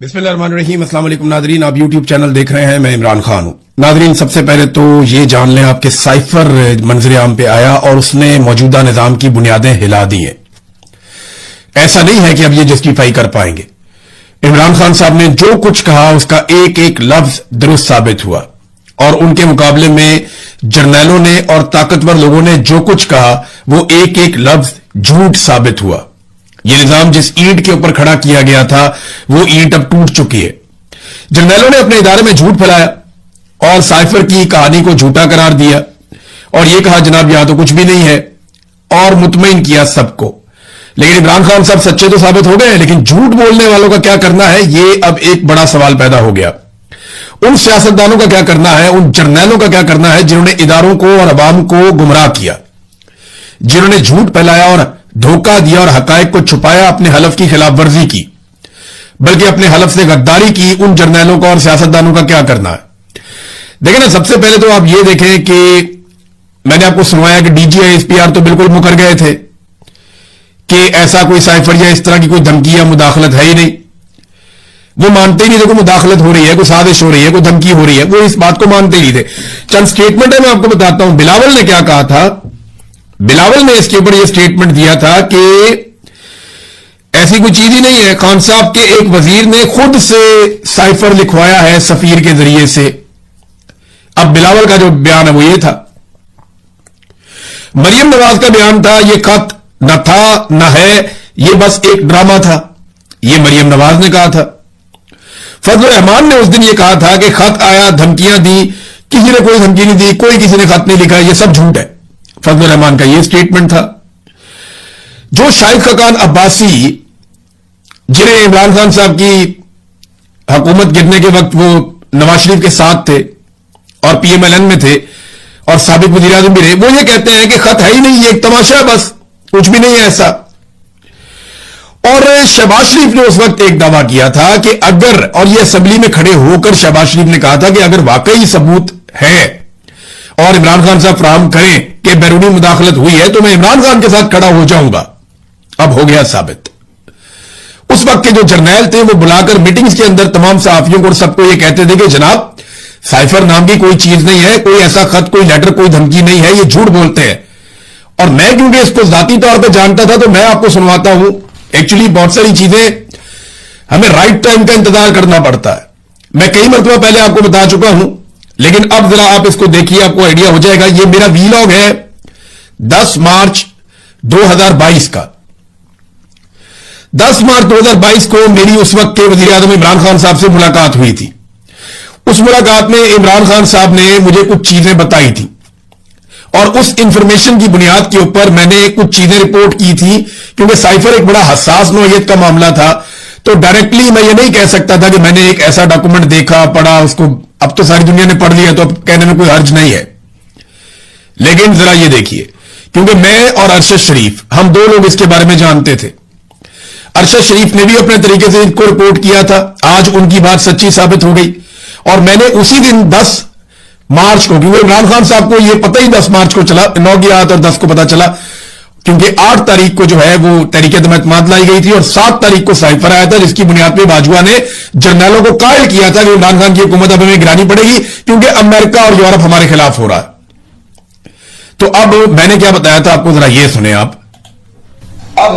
बिस्मिल्लाहिर्रहमानिर्रहीम। अस्सलाम वालेकुम नादरीन, आप यूट्यूब चैनल देख रहे हैं, मैं इमरान खान हूं। नादरीन, सबसे पहले तो ये जान लें आपके साइफर मंजर आम पे आया और उसने मौजूदा निजाम की बुनियादें हिला दी हैं। ऐसा नहीं है कि अब ये जस्टिफाई कर पाएंगे। इमरान खान साहब ने जो कुछ कहा उसका एक एक लफ्ज दुरुस्त साबित हुआ और उनके मुकाबले में जर्नैलों ने और ताकतवर लोगों ने जो कुछ कहा वो एक एक लफ्ज झूठ साबित हुआ। ये निजाम जिस ईंट के ऊपर खड़ा किया गया था वो ईंट अब टूट चुकी है। जर्नैलों ने अपने इदारे में झूठ फैलाया और साइफर की कहानी को झूठा करार दिया और ये कहा जनाब यहां तो कुछ भी नहीं है और मुतमईन किया सबको। लेकिन इमरान खान साहब सच्चे तो साबित हो गए, लेकिन झूठ बोलने वालों का क्या करना है, ये अब एक बड़ा सवाल पैदा हो गया। उन सियासतदानों का क्या करना है, उन जर्नैलों का क्या करना है जिन्होंने इदारों को और अवाम को गुमराह किया, जिन्होंने झूठ फैलाया और धोखा दिया और हकायक को छुपाया, अपने हलफ की खिलाफ वर्जी की, बल्कि अपने हलफ से गद्दारी की। उन जर्नैलों का और सियासतदानों का क्या करना है? देखें ना, सबसे पहले तो आप ये देखें कि मैंने आपको सुनवाया कि डीजीआई एसपीआर तो बिल्कुल मुकर गए थे कि ऐसा कोई साइफर या इस तरह की कोई धमकी या मुदाखलत है ही नहीं। वो मानते ही नहीं थे कोई मुदाखलत हो रही है, कोई साजिश हो रही है, कोई धमकी हो रही है, वो इस बात को मानते ही नहीं थे। चंद स्टेटमेंट है, मैं आपको बताता हूं। बिलावल ने क्या कहा था? बिलावल ने इसके ऊपर यह स्टेटमेंट दिया था कि ऐसी कोई चीज ही नहीं है। खान साहब के एक वजीर ने खुद से साइफर लिखवाया है सफीर के जरिए से। अब बिलावल का जो बयान है वो ये था। मरियम नवाज का बयान था ये खत न था न है, ये बस एक ड्रामा था, ये मरियम नवाज ने कहा था। फजल रहमान ने उस दिन ये कहा था कि खत आया, धमकियां दी, किसी ने कोई धमकी नहीं दी, कोई किसी ने खत नहीं लिखा, ये सब झूठ है। फजल रहमान का ये स्टेटमेंट था। जो शाहिद खकान अब्बासी, जिन्हें इमरान खान साहब की हुकूमत गिरने के वक्त वो नवाज शरीफ के साथ थे और पीएमएलएन में थे और साबिक वजीर आजम भी रहे, वो ये कहते हैं कि खत है ही नहीं, ये एक तमाशा है, बस कुछ भी नहीं है ऐसा। और शहबाज शरीफ ने उस वक्त एक दावा किया था कि अगर, और ये असेंबली में खड़े होकर शहबाज शरीफ ने कहा था कि अगर वाकई सबूत है और इमरान खान साहब फराहम करें कि बैरूनी मुदाखलत हुई है तो मैं इमरान खान के साथ खड़ा हो जाऊंगा। अब हो गया साबित। उस वक्त के जो जर्नैल थे वो बुलाकर मीटिंग्स के अंदर तमाम सहाफियों को और सबको ये कहते थे कि जनाब साइफर नाम की कोई चीज नहीं है, कोई ऐसा खत, कोई लेटर, कोई धमकी नहीं है, ये झूठ बोलते हैं। और मैं क्योंकि इसको जाती तौर पर जानता था तो मैं आपको सुनवाता हूं। एक्चुअली बहुत सारी चीजें हमें राइट टाइम का इंतजार करना पड़ता है। मैं कई मरतबा पहले आपको बता चुका हूं, लेकिन अब जरा आप इसको देखिए, आपको आइडिया हो जाएगा। ये मेरा वीलॉग है 10 मार्च 2022 का। 10 मार्च 2022 को मेरी उस वक्त के वजीर आजम इमरान खान साहब से मुलाकात हुई थी। उस मुलाकात में इमरान खान साहब ने मुझे कुछ चीजें बताई थी और उस इंफॉर्मेशन की बुनियाद के ऊपर मैंने कुछ चीजें रिपोर्ट की थी। क्योंकि साइफर एक बड़ा हसास नौइयत का मामला था तो डायरेक्टली मैं ये नहीं कह सकता था कि मैंने एक ऐसा डॉक्यूमेंट देखा, पढ़ा, उसको अब तो सारी दुनिया ने पढ़ लिया तो अब कहने में कोई हर्ज नहीं है। लेकिन जरा ये देखिए, क्योंकि मैं और अरशद शरीफ, हम दो लोग इसके बारे में जानते थे। अरशद शरीफ ने भी अपने तरीके से इसको रिपोर्ट किया था। आज उनकी बात सच्ची साबित हो गई और मैंने उसी दिन 10 मार्च को, क्योंकि इमरान खान साहब को यह पता ही 10 मार्च को चला, 9 की रात और 10 को पता चला, क्योंकि 8 तारीख को जो है वो तहरीक-ए-तमात लाई गई थी और 7 तारीख को साइफर आया था जिसकी बुनियाद पर बाजवा ने जर्नैलों को कायल किया था कि इमरान खान की हुकूमत अब हमें गिरानी पड़ेगी क्योंकि अमेरिका और यूरोप हमारे खिलाफ हो रहा है। तो अब मैंने क्या बताया था आपको, जरा ये सुने आप। अब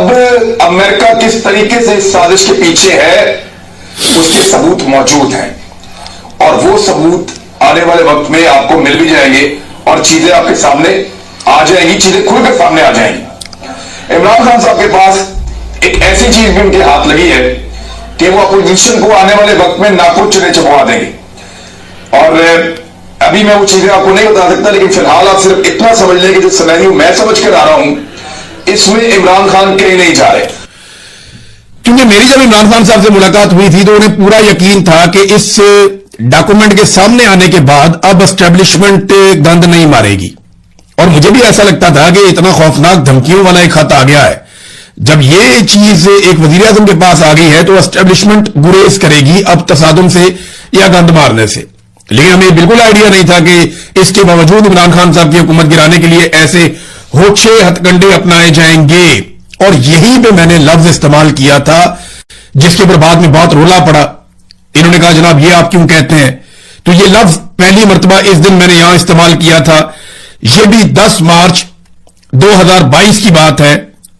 अमेरिका किस तरीके से इस साजिश के पीछे है उसके सबूत मौजूद हैं और वो सबूत आने वाले वक्त में आपको मिल भी जाएंगे और चीजें आपके सामने आ जाएंगी, चीजें खुलकर सामने आ जाएंगी। इमरान खान साहब के पास एक ऐसी चीज भी उनके हाथ लगी है कि वो अपोजिशन को आने वाले वक्त में नाखून चुने चबवा देंगे। और अभी मैं वो चीजें आपको नहीं बता सकता, लेकिन फिलहाल आप सिर्फ इतना समझ लें कि जो सिनेरियो मैं समझ कर आ रहा हूं इसमें इमरान खान कहीं नहीं जा रहे। क्योंकि मेरी जब इमरान खान साहब से मुलाकात हुई थी तो उन्हें पूरा यकीन था कि इस डॉक्यूमेंट के सामने आने के बाद अब एस्टेब्लिशमेंट गंद नहीं मारेगी। और मुझे भी ऐसा लगता था कि इतना खौफनाक धमकियों वाला एक खत आ गया है, जब ये चीज एक वजीर आजम के पास आ गई है तो एस्टेब्लिशमेंट गुरेज करेगी अब तसादुम से या गंद मारने से। लेकिन हमें बिल्कुल आइडिया नहीं था कि इसके बावजूद इमरान खान साहब की हुकूमत गिराने के लिए ऐसे होछे हथकंडे अपनाए जाएंगे। और यही पे मैंने लफ्ज इस्तेमाल किया था जिसके ऊपर बाद में बहुत रोला पड़ा इन्होंने कहा जनाब ये आप क्यों कहते हैं, तो ये लफ्ज पहली मर्तबा इस दिन मैंने यहां इस्तेमाल किया था, ये भी 10 मार्च 2022 की बात है,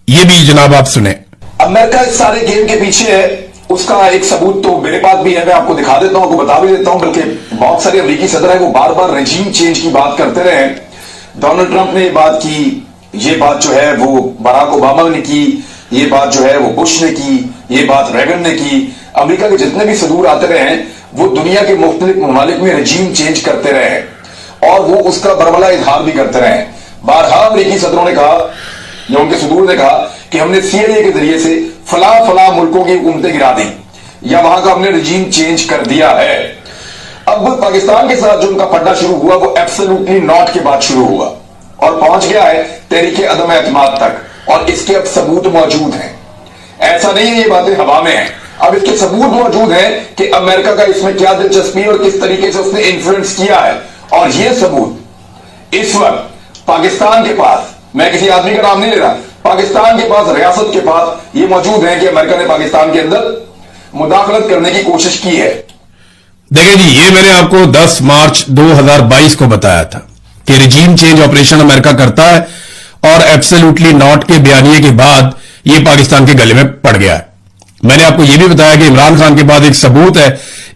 ये भी जनाब आप सुने। अमेरिका इस सारे गेम के पीछे है, उसका एक सबूत तो मेरे पास भी है, मैं आपको दिखा देता हूं, आपको बता भी देता हूं, बल्कि बहुत सारे अमेरिकी सदर है वो बार बार रेजीम चेंज की बात करते रहे। डोनाल्ड ट्रंप ने ये बात की, ये बात जो है वो बराक ओबामा ने की, ये बात जो है वो बुश ने की, ये बात रेगन ने की। अमेरिका के जितने भी सदूर आते रहे हैं वो दुनिया के मुख्तलिफ ममालिक में रेजीम चेंज करते रहे हैं और वो उसका बरमला इजहार भी करते रहे हैं। बारहा अमेरिकी सदरों ने कहा या उनके सदूर ने कहा कि हमने सीएए के जरिए से फला फला मुल्कों की हुकूमतें गिरा दी या वहां का हमने रजीम चेंज कर दिया है। अब पाकिस्तान के साथ जो उनका पड्डा शुरू हुआ वो एब्सोल्युटली नॉट के बाद शुरू हुआ और पहुंच गया है तहरीके अदम एतमाद तक और इसके अब सबूत मौजूद हैं। ऐसा नहीं है ये बातें हवा में हैं, अब इसके सबूत मौजूद हैं कि अमेरिका का इसमें क्या दिलचस्पी और किस तरीके से उसने इन्फ्लुएंस किया है। और ये सबूत इस वक्त पाकिस्तान के पास, मैं किसी आदमी का नाम नहीं ले रहा, पाकिस्तान के पास, रियासत के पास ये मौजूद है कि अमेरिका ने पाकिस्तान के अंदर मुदाखलत करने की कोशिश की है। देखिए जी, ये मैंने आपको 10 मार्च 2022 को बताया था कि रिजीम चेंज ऑपरेशन अमेरिका करता है और एब्सोल्युटली नॉट के बयानिए के बाद ये पाकिस्तान के गले में पड़ गया है। मैंने आपको यह भी बताया कि इमरान खान के बाद एक सबूत है,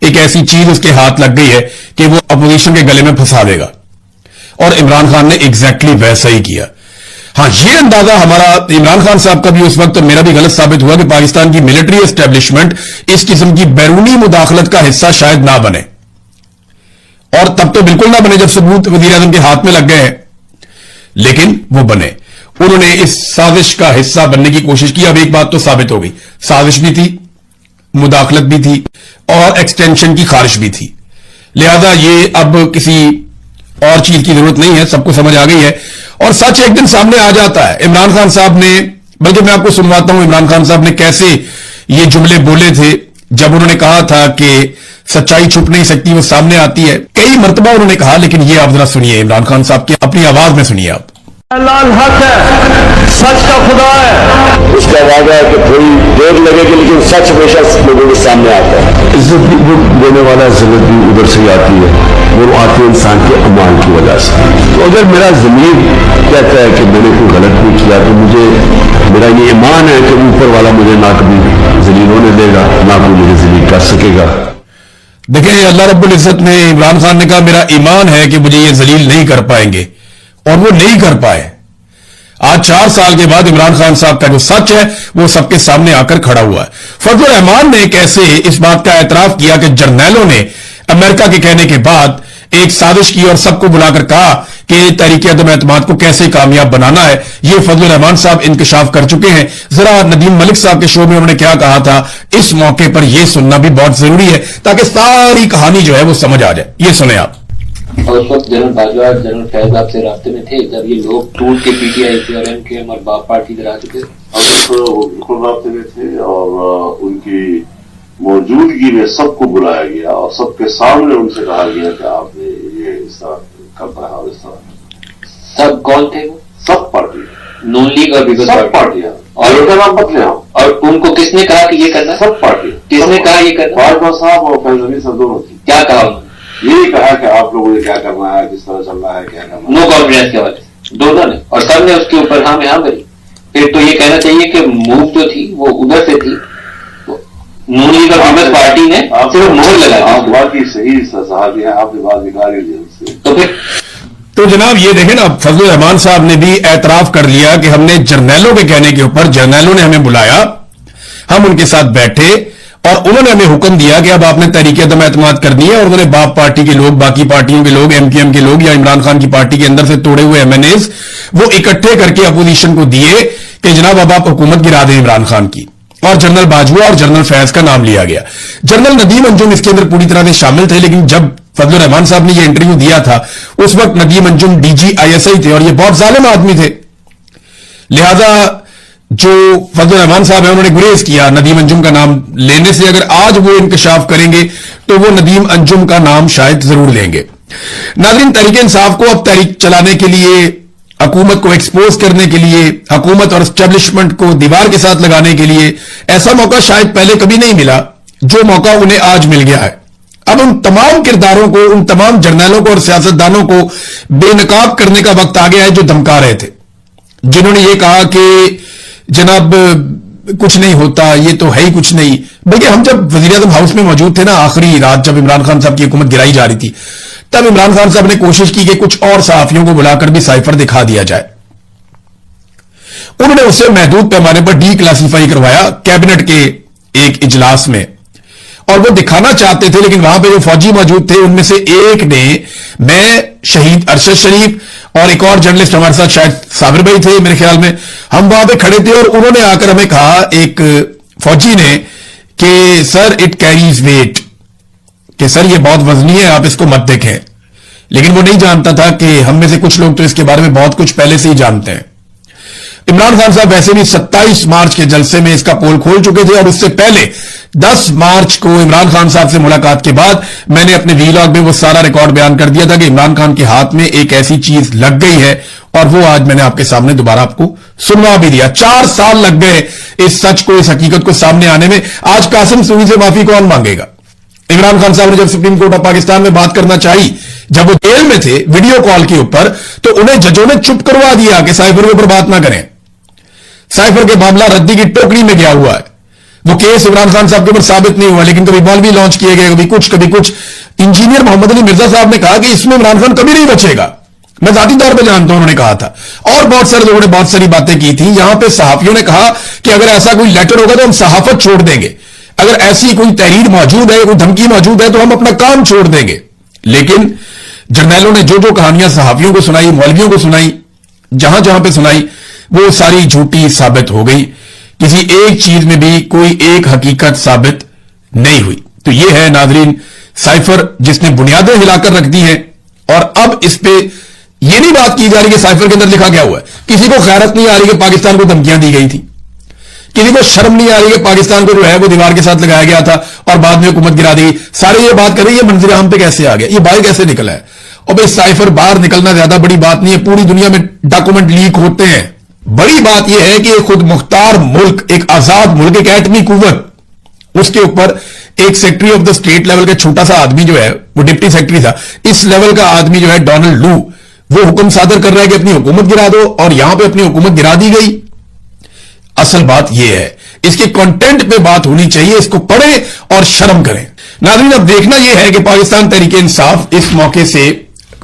एक ऐसी चीज उसके हाथ लग गई है कि वो अपोजिशन के गले में फंसा देगा और इमरान खान ने एग्जैक्टली वैसा ही किया। हां, ये अंदाजा हमारा इमरान खान साहब का भी उस वक्त, मेरा भी गलत साबित हुआ कि पाकिस्तान की मिलिट्री एस्टेब्लिशमेंट इस किस्म की बैरूनी मुदाखलत का हिस्सा शायद ना बने, और तब तो बिल्कुल ना बने जब सबूत वजीर आजम के हाथ में लग गए हैं, लेकिन वो बने। उन्होंने इस साजिश का हिस्सा बनने की कोशिश की। अब एक बात तो साबित हो गई, साजिश भी थी, मुदाखलत भी थी और एक्सटेंशन की ख्वाहिश भी थी। लिहाजा ये अब किसी और चीज की जरूरत नहीं है, सबको समझ आ गई है और सच एक दिन सामने आ जाता है। इमरान खान साहब ने, बल्कि मैं आपको सुनवाता हूं इमरान खान साहब ने कैसे ये जुमले बोले थे जब उन्होंने कहा था कि सच्चाई छुप नहीं सकती, वो सामने आती है। कई मर्तबा उन्होंने कहा, लेकिन ये आप जरा सुनिए इमरान खान साहब की अपनी आवाज में सुनिए आप। लाल हक है, सच का खुदा है, उसका वादा है कि थोड़ी देर लगेगी लेकिन सच हमेशा लोगों के सामने आता है। इज्जत भी वो देने वाला इज्जत भी उधर से ही आती है, वो आती है इंसान के अमाल की वजह से। तो अगर मेरा ज़मीर कहता है कि मैंने कोई गलत नहीं किया तो मुझे, मेरा ये ईमान है कि ऊपर वाला मुझे ना कभी जलील होने देगा, ना कोई मुझे जलील कर सकेगा। देखिए, अल्लाह रब्बुल इज्जत ने, इमरान खान ने कहा मेरा ईमान है कि मुझे ये जलील नहीं कर पाएंगे, और वो नहीं कर पाए। आज 4 साल के बाद इमरान खान साहब का जो सच है वो सबके सामने आकर खड़ा हुआ है। फजलुर रहमान ने कैसे इस बात का एतराफ किया कि जर्नैलों ने अमेरिका के कहने के बाद एक साजिश की और सबको बुलाकर कहा कि तहरीके अदम एतमाद को कैसे कामयाब बनाना है। ये फजलुर रहमान साहब इंकशाफ कर चुके हैं। जरा नदीम मलिक साहब के शो में उन्होंने क्या कहा था, इस मौके पर यह सुनना भी बहुत जरूरी है ताकि सारी कहानी जो है वो समझ आ जाए। ये सुने आप। और उस वक्त जनरल बाजवा, जनरल फैज आपसे रास्ते में थे जब ये लोग टूट के पीटीआई के और एमकेएम और बाप पार्टी इधर आ चुके थे? वो बिल्कुल रास्ते में थे और उनकी मौजूदगी में सबको बुलाया गया और सबके सामने उनसे कहा गया कि आपने ये इस तरह करना है और इस तरह। सब कौन थे वो? सब पार्टी, नून लीग और पीपल्स सब पार्टी। पार्टियां, और उनका नाम बदले हम। और उनको किसने कहा कि ये करना? सब पार्टी। किसने कहा ये करना? बाजवा साहब और फैजल सब दोनों थी। क्या कहा उन्होंने? यही कहा कि आप लोगों ने क्या करना है, किस तरह चलना है, क्या करना है। नो कॉन्फिडेंस के हवाले से दोनों ने, और सब ने उसके ऊपर हाँ में हाँ करी। फिर तो ये कहना चाहिए कि मूव जो थी वो उधर से थी, नून लीग और पीपल्स पार्टी ने सिर्फ मोहर लगा दी। आप बात की सही साहब है, आपने बात निकाली ली तो फिर तो जनाब ये देखें ना, फजलुर रहमान साहब ने भी एतराफ कर लिया कि हमने जर्नैलों के कहने के ऊपर, जर्नैलों ने हमें बुलाया, हम उनके साथ बैठे और उन्होंने हमें हुक्म दिया कि अब आपने तहरीके अदम एतमाद करनी है। और उन्होंने बाप पार्टी के लोग, बाकी पार्टियों के लोग, एमकेएम के लोग या इमरान खान की पार्टी के अंदर से तोड़े हुए एमएनएज वो इकट्ठे करके अपोजिशन को दिए कि जनाब अब आप हुकूमत गिरा दें इमरान खान की। और जनरल बाजवा और जनरल फैज का नाम लिया गया। जनरल नदीम अंजुम इसके अंदर पूरी तरह से शामिल थे, लेकिन जब फजलुर रहमान साहब ने यह इंटरव्यू दिया था उस वक्त नदीम अंजुम डीजी आईएसआई थे और ये बहुत जालिम आदमी थे। लिहाजा जो फजलुर रहमान साहब है उन्होंने गुरेज किया नदीम अंजुम का नाम लेने से। अगर आज वो इंकशाफ करेंगे तो वो नदीम अंजुम का नाम शायद जरूर लेंगे। नाज़रीन, तहरीक इंसाफ को अब तहरीक चलाने के लिए, हुकूमत को एक्सपोज करने के लिए, हुकूमत और एस्टेब्लिशमेंट को दीवार के साथ लगाने के लिए ऐसा मौका शायद पहले कभी नहीं मिला। जो मौका उन्हें आज मिल गया है। अब उन तमाम किरदारों को, उन तमाम जर्नैलों को और सियासतदानों को बेनकाब करने का वक्त आ गया है जो धमका रहे थे, जिन्होंने ये कहा कि जनाब कुछ नहीं होता, ये तो है ही कुछ नहीं। बल्कि हम जब वज़ीर-ए-आज़म हाउस में मौजूद थे ना, आखिरी रात जब इमरान खान साहब की हुकूमत गिराई जा रही थी, तब इमरान खान साहब ने कोशिश की कि कुछ और सहाफियों को बुलाकर भी साइफर दिखा दिया जाए। उन्होंने उसे महदूद पैमाने पर डी क्लासिफाई करवाया कैबिनेट के एक इजलास में, और वो दिखाना चाहते थे, लेकिन वहां पे जो फौजी मौजूद थे उनमें से एक ने, मैं, शहीद अरशद शरीफ और एक और जर्नलिस्ट हमारे साथ, शायद साबिर भाई थे मेरे ख्याल में, हम वहां पे खड़े थे और उन्होंने आकर हमें कहा, एक फौजी ने, कि सर इट कैरीज वेट, कि सर ये बहुत वजनी है, आप इसको मत देखें। लेकिन वो नहीं जानता था कि हम में से कुछ लोग तो इसके बारे में बहुत कुछ पहले से ही जानते हैं। इमरान खान साहब वैसे भी 27 मार्च के जलसे में इसका पोल खोल चुके थे, और उससे पहले 10 मार्च को इमरान खान साहब से मुलाकात के बाद मैंने अपने वीलॉग में वो सारा रिकॉर्ड बयान कर दिया था कि इमरान खान के हाथ में एक ऐसी चीज लग गई है, और वो आज मैंने आपके सामने दोबारा आपको सुनवा भी दिया। 4 साल लग गए इस सच को, इस हकीकत को सामने आने में। आज कासिम सूरी से माफी कौन मांगेगा? इमरान खान साहब ने जब सुप्रीम कोर्ट ऑफ पाकिस्तान में बात करना चाहिए, जब वो जेल में थे वीडियो कॉल के ऊपर, तो उन्हें जजों ने चुप करवा दिया कि साइफर के ऊपर बात ना करें। साइफर के मामला रद्दी की टोकरी में गया हुआ है। वो केस इमरान खान साहब के ऊपर साबित नहीं हुआ, लेकिन कभी मौलवी लॉन्च किए गए, कभी कुछ। इंजीनियर मोहम्मद अली मिर्जा साहब ने कहा कि इसमें इमरान खान कभी नहीं बचेगा। मैं जाती तौर पर जानता हूं, उन्होंने कहा था, और बहुत सारे लोगों ने बहुत सारी बातें की थी। यहां पे सहाफियों ने कहा कि अगर ऐसा कोई लेटर होगा तो हम सहाफत छोड़ देंगे, अगर ऐसी कोई तहरीर मौजूद है, कोई धमकी मौजूद है, तो हम अपना काम छोड़ देंगे। लेकिन जर्नैलों ने जो जो कहानियां सहाफियों को सुनाई, मौलवियों को सुनाई, जहां जहां पे सुनाई, वो सारी झूठी साबित हो गई। किसी एक चीज में भी कोई एक हकीकत साबित नहीं हुई। तो ये है नाजरीन साइफर, जिसने बुनियादें हिलाकर रख दी हैं। और अब इस पे ये नहीं बात की जा रही कि साइफर के अंदर लिखा क्या हुआ है। किसी को खैरत नहीं आ रही कि पाकिस्तान को धमकियां दी गई थी, किसी को शर्म नहीं आ रही कि पाकिस्तान को जो है वो दीवार के साथ लगाया गया था और बाद में हुकूमत गिरा दी। सारे ये बात कर रहे हैं ये मंजर आम पे कैसे आ गया, ये बाहर कैसे निकला है। और भाई साइफर बाहर निकलना ज्यादा बड़ी बात नहीं है, पूरी दुनिया में डॉक्यूमेंट लीक होते हैं। बड़ी बात यह है कि खुद मुख्तार मुल्क, एक आजाद मुल्क, एक एटमी कुव्वत, उसके ऊपर एक secretary of the state level का छोटा सा आदमी जो है, वो डिप्टी सेक्रेटरी था, इस लेवल का आदमी जो है डोनाल्ड लू, वो हुक्म सादर कर रहा है कि अपनी हुकूमत गिरा दो, और यहां पे अपनी हुकूमत गिरा दी गई। असल बात यह है, इसके कंटेंट पे बात होनी चाहिए, इसको पढ़ें और शर्म करें। नाज़रीन, अब देखना यह है कि पाकिस्तान तहरीके इंसाफ इस मौके से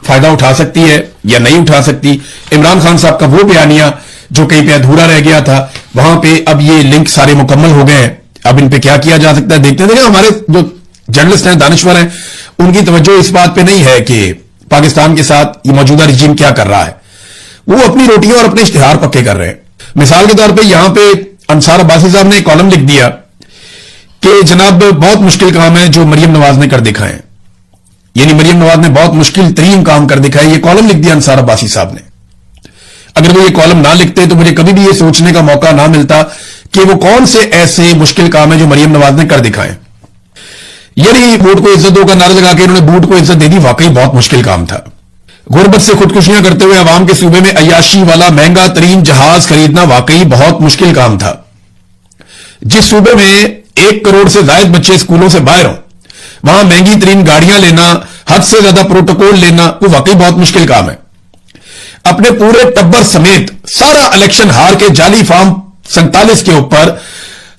फायदा उठा सकती है या नहीं उठा सकती। इमरान खान साहब का वो बयानिया जो कहीं पे अधूरा रह गया था, वहां पे अब ये लिंक सारे मुकम्मल हो गए हैं। अब इन पे क्या किया जा सकता है देखते हैं। हमारे जो जर्नलिस्ट हैं, दानिश्वर हैं, उनकी तवज्जो इस बात पे नहीं है कि पाकिस्तान के साथ ये मौजूदा रिजीम क्या कर रहा है। वो अपनी रोटियां और अपने इश्तिहार पक्के कर रहे हैं। मिसाल के तौर पे यहां पे अंसार अब्बासी साहब ने एक कॉलम लिख दिया कि जनाब बहुत मुश्किल काम है जो मरियम नवाज ने कर दिखाए, यानी मरियम नवाज ने बहुत मुश्किल तरीन काम कर दिखाए। ये कॉलम लिख दिया अंसार अब्बासी साहब ने। अगर वो ये कॉलम ना लिखते तो मुझे कभी भी ये सोचने का मौका ना मिलता कि वो कौन से ऐसे मुश्किल काम है जो मरियम नवाज ने कर दिखाए। यानी वोट को इज्जत दो का नारा लगा के उन्होंने बूट को इज्जत दे दी, वाकई बहुत मुश्किल काम था। गुर्बत से खुदकुशियां करते हुए अवाम के सूबे में अय्याशी वाला महंगा तरीन जहाज खरीदना वाकई बहुत मुश्किल काम था। जिस सूबे में 1 करोड़ से ज्यादा बच्चे स्कूलों से बाहर हों, वहां महंगी तरीन गाड़ियां लेना, हद से ज्यादा प्रोटोकॉल लेना, वो वाकई बहुत मुश्किल काम है। अपने पूरे टब्बर समेत सारा इलेक्शन हार के जाली फॉर्म 47 के ऊपर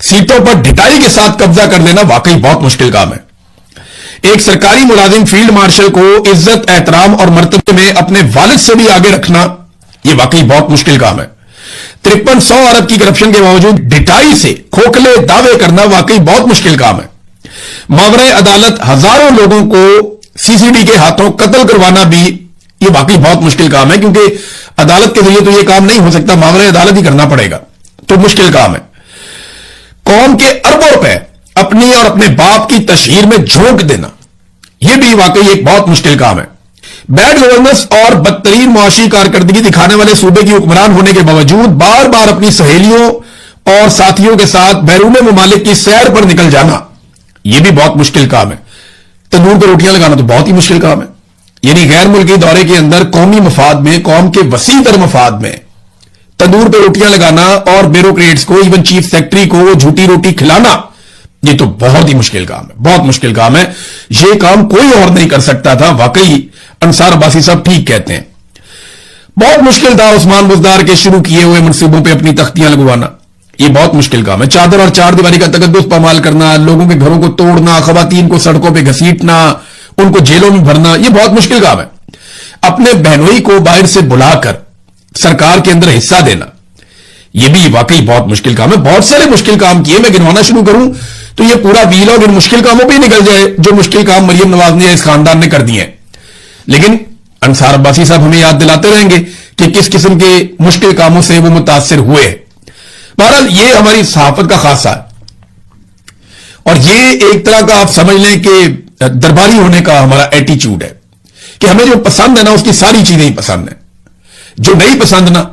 सीटों पर ढिटाई के साथ कब्जा कर लेना वाकई बहुत मुश्किल काम है। एक सरकारी मुलाजिम फील्ड मार्शल को इज्जत, एहतराम और मर्तबे में अपने वालिद से भी आगे रखना, यह वाकई बहुत मुश्किल काम है। 5300 अरब की करप्शन के बावजूद ढिटाई से खोखले दावे करना वाकई बहुत मुश्किल काम है। मावरे अदालत हजारों लोगों को सीसीडी के हाथों कत्ल करवाना भी यह वाकई बहुत मुश्किल काम है, क्योंकि अदालत के जरिए तो यह काम नहीं हो सकता, मावरे अदालत ही करना पड़ेगा, तो मुश्किल काम है। कौम के अरबों रुपए अपनी और अपने बाप की तशहीर में झोंक देना, यह भी वाकई एक बहुत मुश्किल काम है। बैड गवर्नेंस और बदतरीन मुआशी कारकर्दगी दिखाने वाले सूबे की हुक्मरान होने के बावजूद बार बार अपनी सहेलियों और साथियों के साथ बैरून मुमालिक की सैर पर निकल जाना, यह भी बहुत मुश्किल काम है। तंदूर पर रोटियां लगाना तो बहुत ही मुश्किल काम है। यानी गैर मुल्की दौरे के अंदर कौमी मफाद में, कौम के वसी तर मफाद में तंदूर पर रोटियां लगाना और ब्यूरोक्रेट्स को, इवन चीफ सेक्रेटरी को वो झूठी रोटी खिलाना, ये तो बहुत ही मुश्किल काम है, बहुत मुश्किल काम है। ये काम कोई और नहीं कर सकता था। वाकई अंसार अब्बासी साहब ठीक कहते हैं, बहुत मुश्किल था उस्मान बुज़दार के शुरू किए हुए मंसूबों पे अपनी तख्तियां लगवाना। ये बहुत मुश्किल काम है। चादर और चार दीवारी का तकद्दुस पामाल करना, लोगों के घरों को तोड़ना, खवातीन को सड़कों पे घसीटना, उनको जेलों में भरना, ये बहुत मुश्किल काम है। अपने बहनोई को बाहर से बुलाकर सरकार के अंदर हिस्सा देना, ये भी वाकई बहुत मुश्किल काम है। बहुत सारे मुश्किल काम किए, मैं गिनवाना शुरू करूं तो ये पूरा वीलॉग इन मुश्किल कामों पे ही निकल जाए जो मुश्किल काम मरियम नवाज ने इस खानदान ने कर दिए हैं। लेकिन अंसार अब्बासी साहब हमें याद दिलाते रहेंगे कि किस किस्म के मुश्किल कामों से वो मुतासिर हुए। बहरहाल ये हमारी सहाफत का खासा है और ये एक तरह का आप समझ लें कि दरबारी होने का हमारा एटीट्यूड है कि हमें जो पसंद है ना उसकी सारी चीजें ही पसंद है, जो नहीं पसंद ना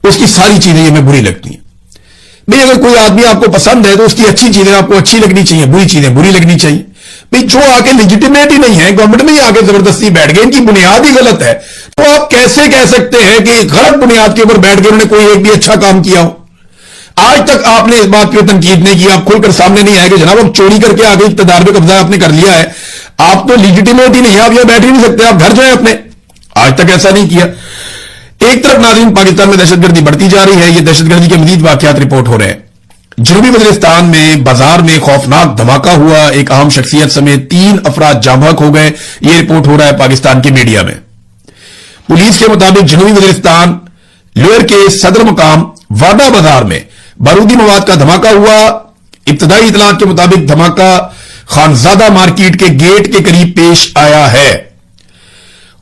उसकी सारी चीजें हमें बुरी लगती हैं। भाई अगर कोई आदमी आपको पसंद है तो उसकी अच्छी चीजें आपको अच्छी लगनी चाहिए, बुरी चीजें बुरी लगनी चाहिए। भाई जो आके लेजिटिमेट ही नहीं है, गवर्नमेंट में ही आके जबरदस्ती बैठ गए, इनकी बुनियाद ही गलत है, तो आप कैसे कह सकते हैं कि गलत बुनियाद के ऊपर बैठ के उन्होंने कोई एक भी अच्छा काम किया हो? आज तक आपने इस बात की तनकीद नहीं की, आप खुलकर सामने नहीं आए कि जनाब अब चोरी करके आगे इक़्तिदार पे कब्जा आपने कर लिया है, आप तो लीजिटिमेट ही नहीं है, आप यहां बैठ ही नहीं सकते, आप घर जाए अपने। आज तक ऐसा नहीं किया। एक तरफ नाज़रीन पाकिस्तान में दहशतगर्दी बढ़ती जा रही है, ये दहशतगर्दी के मजीद वाकयात रिपोर्ट हो रहे हैं। जनूबी वज़ीरिस्तान में बाजार में खौफनाक धमाका हुआ, एक अहम शख्सियत समेत 3 अफराद जाँ बहक हो गए, ये रिपोर्ट हो रहा है पाकिस्तान के मीडिया में। पुलिस के मुताबिक जनूबी वज़ीरिस्तान लोअर के सदर मकाम वाडा बाजार में बारूदी मवाद का धमाका हुआ। इब्तदाई इतलात के मुताबिक धमाका खानजादा मार्केट के गेट के करीब पेश आया है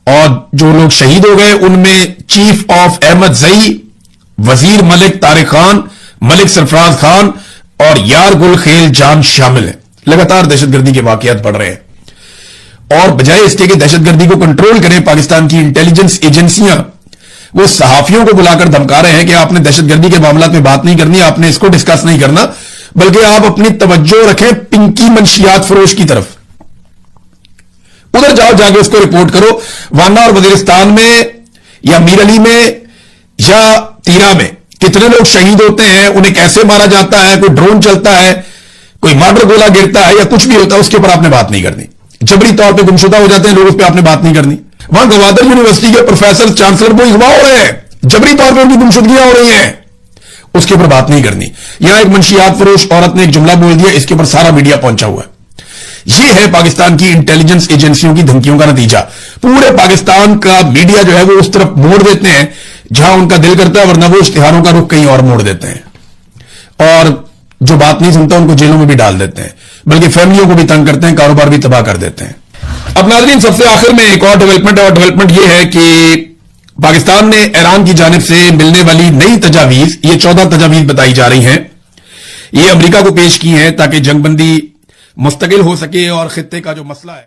और जो लोग शहीद हो गए उनमें चीफ ऑफ अहमद जई, वजीर मलिक तारिक खान, मलिक सरफराज खान और यार गुल खेल जान शामिल हैं। लगातार दहशतगर्दी के वाकयात बढ़ रहे हैं और बजाय इसके कि दहशतगर्दी को कंट्रोल करें, पाकिस्तान की इंटेलिजेंस एजेंसियां वो सहाफियों को बुलाकर धमका रहे हैं कि आपने दहशतगर्दी के मामला में बात नहीं करनी, आपने इसको डिस्कस नहीं करना, बल्कि आप अपनी तवज्जो रखें पिंकी मंशियात फरोश की तरफ, उधर जाओ, जाके उसको रिपोर्ट करो। वाना और वजीरिस्तान में या मीर अली में या तीरा में कितने लोग शहीद होते हैं, उन्हें कैसे मारा जाता है, कोई ड्रोन चलता है, कोई मॉर्टर गोला गिरता है या कुछ भी होता है, उसके ऊपर आपने बात नहीं करनी। जबरी तौर पे गुमशुदा हो जाते हैं लोग, उस पर आपने बात नहीं करनी। वहां गवादर यूनिवर्सिटी के प्रोफेसर चांसलर को अगवा हो रहे हैं, जबरी तौर पर उनकी गुमशुदगियां हो रही हैं, उसके ऊपर बात नहीं करनी। यहां एक मंशियात फरोश औरत ने एक जुमला बोल दिया, इसके ऊपर सारा मीडिया पहुंचा हुआ है। यह है पाकिस्तान की इंटेलिजेंस एजेंसियों की धमकियों का नतीजा। पूरे पाकिस्तान का मीडिया जो है वो उस तरफ मोड़ देते हैं जहां उनका दिल करता है, वरना वो इश्तिहारों का रुख कहीं और मोड़ देते हैं और जो बात नहीं सुनता उनको जेलों में भी डाल देते हैं, बल्कि फैमिलियों को भी तंग करते हैं, कारोबार भी तबाह कर देते हैं। अब नाज़रीन सबसे आखिर में एक और डेवलपमेंट है और डेवलपमेंट यह है कि पाकिस्तान ने ईरान की जानिब से मिलने वाली नई तजावीज, ये 14 तजावीज बताई जा रही हैं, ये अमेरिका को पेश की हैं ताकि जंगबंदी मुस्तकिल हो सके और खित्ते का जो मसला है